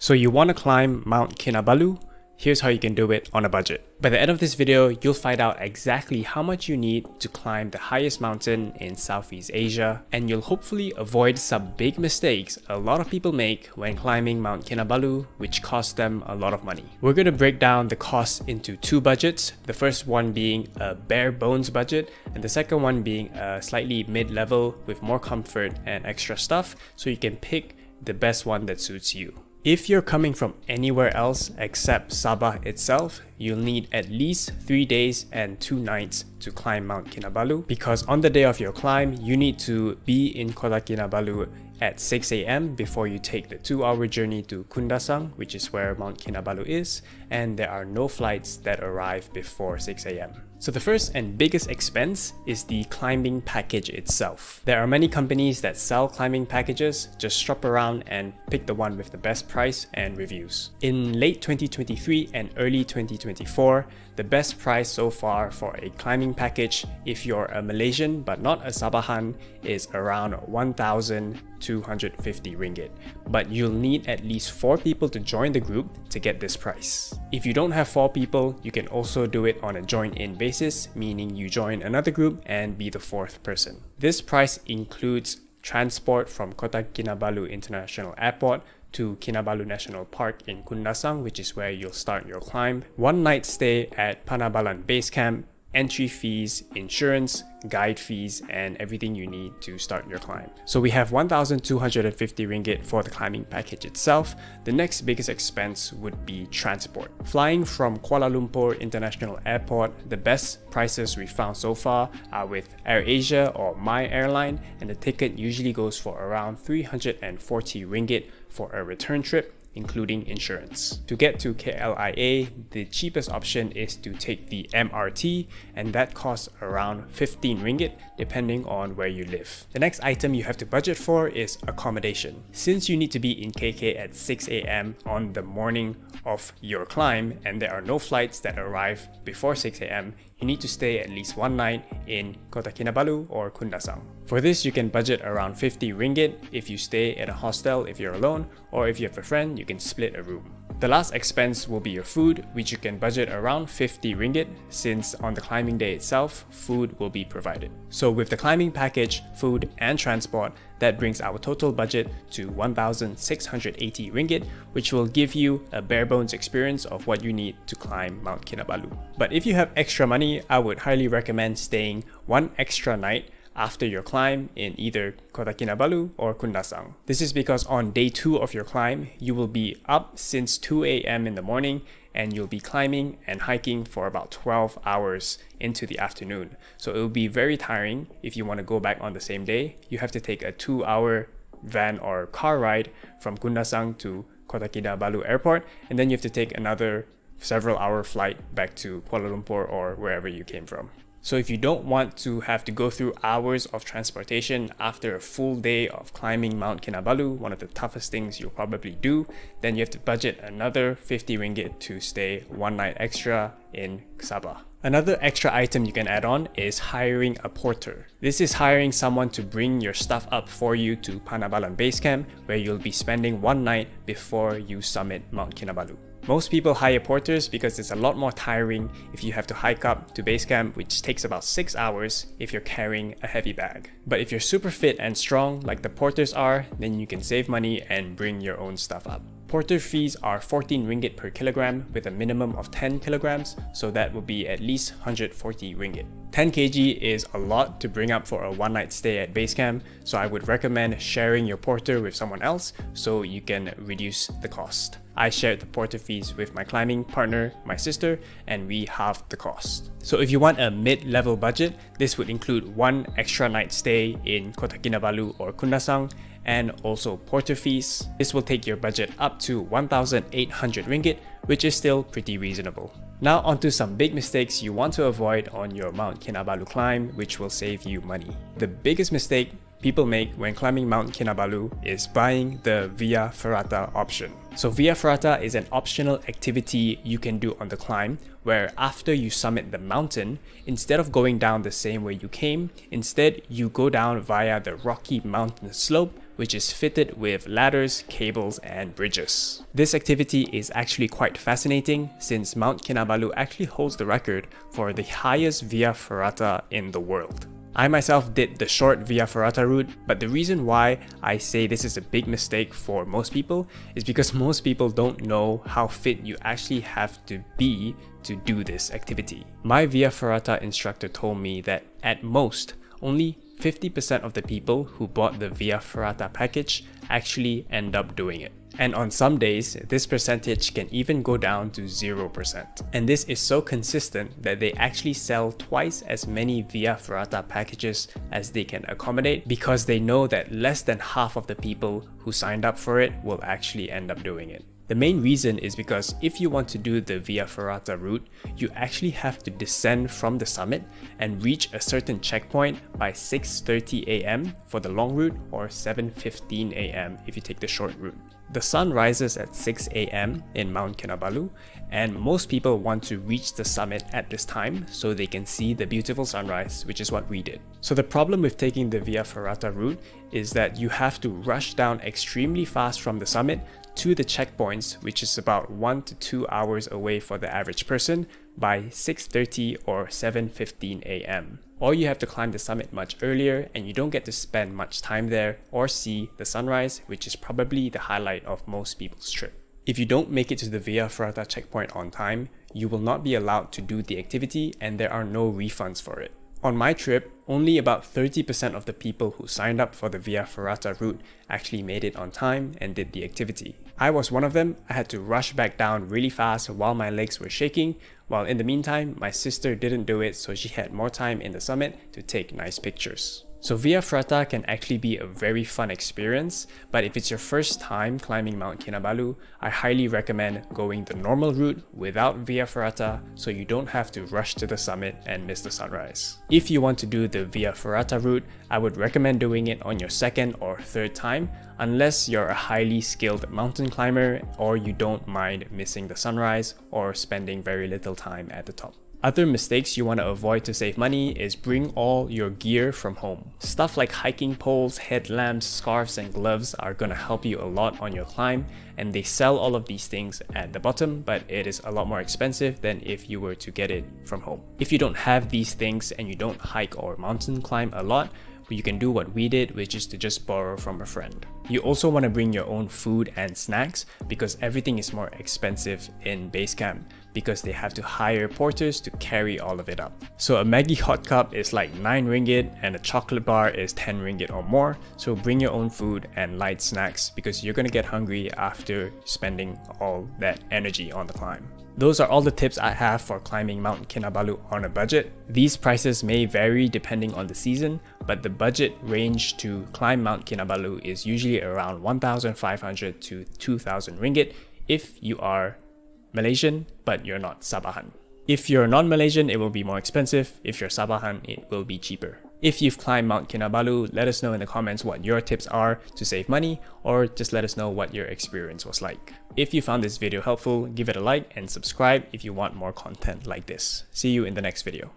So you want to climb Mount Kinabalu? Here's how you can do it on a budget. By the end of this video, you'll find out exactly how much you need to climb the highest mountain in Southeast Asia, and you'll hopefully avoid some big mistakes a lot of people make when climbing Mount Kinabalu, which costs them a lot of money. We're going to break down the costs into two budgets, the first one being a bare bones budget, and the second one being a slightly mid-level with more comfort and extra stuff, so you can pick the best one that suits you. If you're coming from anywhere else except Sabah itself, you'll need at least 3 days and 2 nights to climb Mount Kinabalu, because on the day of your climb, you need to be in Kota Kinabalu at 6 AM before you take the 2-hour journey to Kundasang, which is where Mount Kinabalu is, and there are no flights that arrive before 6 AM. So the first and biggest expense is the climbing package itself. There are many companies that sell climbing packages. Just shop around and pick the one with the best price and reviews. In late 2023 and early 2024, the best price so far for a climbing package, if you're a Malaysian but not a Sabahan, is around 1,250 ringgit. But you'll need at least 4 people to join the group to get this price. If you don't have 4 people, you can also do it on a join-in basis, meaning you join another group and be the 4th person. This price includes transport from Kota Kinabalu International Airport to Kinabalu National Park in Kundasang, which is where you'll start your climb, 1 night stay at Panabalan Base Camp, entry fees, insurance, guide fees, and everything you need to start your climb. So we have 1,250 ringgit for the climbing package itself. The next biggest expense would be transport. Flying from Kuala Lumpur International Airport, the best prices we found so far are with AirAsia or My Airline, and the ticket usually goes for around 340 ringgit for a return trip, including insurance. To get to KLIA, the cheapest option is to take the MRT, and that costs around 15 ringgit depending on where you live. The next item you have to budget for is accommodation. Since you need to be in KK at 6 AM on the morning of your climb and there are no flights that arrive before 6 AM, you need to stay at least 1 night in Kota Kinabalu or Kundasang. For this, you can budget around 50 ringgit if you stay at a hostel if you're alone, or if you have a friend, you can split a room. The last expense will be your food, which you can budget around 50 ringgit, since on the climbing day itself, food will be provided. So with the climbing package, food and transport, that brings our total budget to 1,680 ringgit, which will give you a bare bones experience of what you need to climb Mount Kinabalu. But if you have extra money, I would highly recommend staying 1 extra night after your climb in either Kota Kinabalu or Kundasang. This is because on day 2 of your climb, you will be up since 2 AM in the morning, and you'll be climbing and hiking for about 12 hours into the afternoon. So it will be very tiring. If you want to go back on the same day, you have to take a 2-hour van or car ride from Kundasang to Kota Kinabalu Airport, and then you have to take another several-hour flight back to Kuala Lumpur or wherever you came from. So if you don't want to have to go through hours of transportation after a full day of climbing Mount Kinabalu, one of the toughest things you'll probably do, then you have to budget another 50 ringgit to stay 1 night extra in Sabah. Another extra item you can add on is hiring a porter. This is hiring someone to bring your stuff up for you to Panabalan Base Camp, where you'll be spending 1 night before you summit Mount Kinabalu. Most people hire porters because it's a lot more tiring if you have to hike up to base camp, which takes about 6 hours if you're carrying a heavy bag. But if you're super fit and strong like the porters are, then you can save money and bring your own stuff up. Porter fees are 14 ringgit per kilogram with a minimum of 10 kilograms, so that would be at least 140 ringgit. 10 kg is a lot to bring up for a 1 night stay at base camp, so I would recommend sharing your porter with someone else so you can reduce the cost. I shared the porter fees with my climbing partner, my sister, and we halved the cost. So if you want a mid-level budget, this would include 1 extra night stay in Kota Kinabalu or Kundasang, and also porter fees. This will take your budget up to 1,800 ringgit, which is still pretty reasonable. Now onto some big mistakes you want to avoid on your Mount Kinabalu climb, which will save you money. The biggest mistake people make when climbing Mount Kinabalu is buying the Via Ferrata option. So Via Ferrata is an optional activity you can do on the climb, where after you summit the mountain, instead of going down the same way you came, instead you go down via the rocky mountain slope, which is fitted with ladders, cables, and bridges. This activity is actually quite fascinating since Mount Kinabalu actually holds the record for the highest Via Ferrata in the world. I myself did the short Via Ferrata route, but the reason why I say this is a big mistake for most people is because most people don't know how fit you actually have to be to do this activity. My Via Ferrata instructor told me that at most, only 50% of the people who bought the Via Ferrata package actually end up doing it. And on some days, this percentage can even go down to 0%. And this is so consistent that they actually sell twice as many Via Ferrata packages as they can accommodate, because they know that less than half of the people who signed up for it will actually end up doing it. The main reason is because if you want to do the Via Ferrata route, you actually have to descend from the summit and reach a certain checkpoint by 6:30 AM for the long route or 7:15 AM if you take the short route. The sun rises at 6 AM in Mount Kinabalu, and most people want to reach the summit at this time so they can see the beautiful sunrise, which is what we did. So the problem with taking the Via Ferrata route is that you have to rush down extremely fast from the summit to the checkpoints, which is about 1 to 2 hours away for the average person, by 6:30 or 7:15 AM. Or you have to climb the summit much earlier and you don't get to spend much time there or see the sunrise, which is probably the highlight of most people's trip. If you don't make it to the Via Ferrata checkpoint on time, you will not be allowed to do the activity and there are no refunds for it. On my trip, only about 30% of the people who signed up for the Via Ferrata route actually made it on time and did the activity. I was one of them. I had to rush back down really fast while my legs were shaking, while in the meantime, my sister didn't do it, so she had more time in the summit to take nice pictures. So Via Ferrata can actually be a very fun experience, but if it's your first time climbing Mount Kinabalu, I highly recommend going the normal route without Via Ferrata so you don't have to rush to the summit and miss the sunrise. If you want to do the Via Ferrata route, I would recommend doing it on your second or third time, unless you're a highly skilled mountain climber or you don't mind missing the sunrise or spending very little time at the top. Other mistakes you want to avoid to save money is bring all your gear from home. Stuff like hiking poles, headlamps, scarves, and gloves are going to help you a lot on your climb, and they sell all of these things at the bottom, but it is a lot more expensive than if you were to get it from home. If you don't have these things and you don't hike or mountain climb a lot, you can do what we did, which is to just borrow from a friend. You also want to bring your own food and snacks because everything is more expensive in base camp because they have to hire porters to carry all of it up. So a Maggi hot cup is like 9 ringgit and a chocolate bar is 10 ringgit or more. So bring your own food and light snacks because you're going to get hungry after spending all that energy on the climb. Those are all the tips I have for climbing Mount Kinabalu on a budget. These prices may vary depending on the season, but the budget range to climb Mount Kinabalu is usually around 1,500 to 2,000 ringgit if you are Malaysian, but you're not Sabahan. If you're non-Malaysian, it will be more expensive. If you're Sabahan, it will be cheaper. If you've climbed Mount Kinabalu, let us know in the comments what your tips are to save money, or just let us know what your experience was like. If you found this video helpful, give it a like and subscribe if you want more content like this. See you in the next video.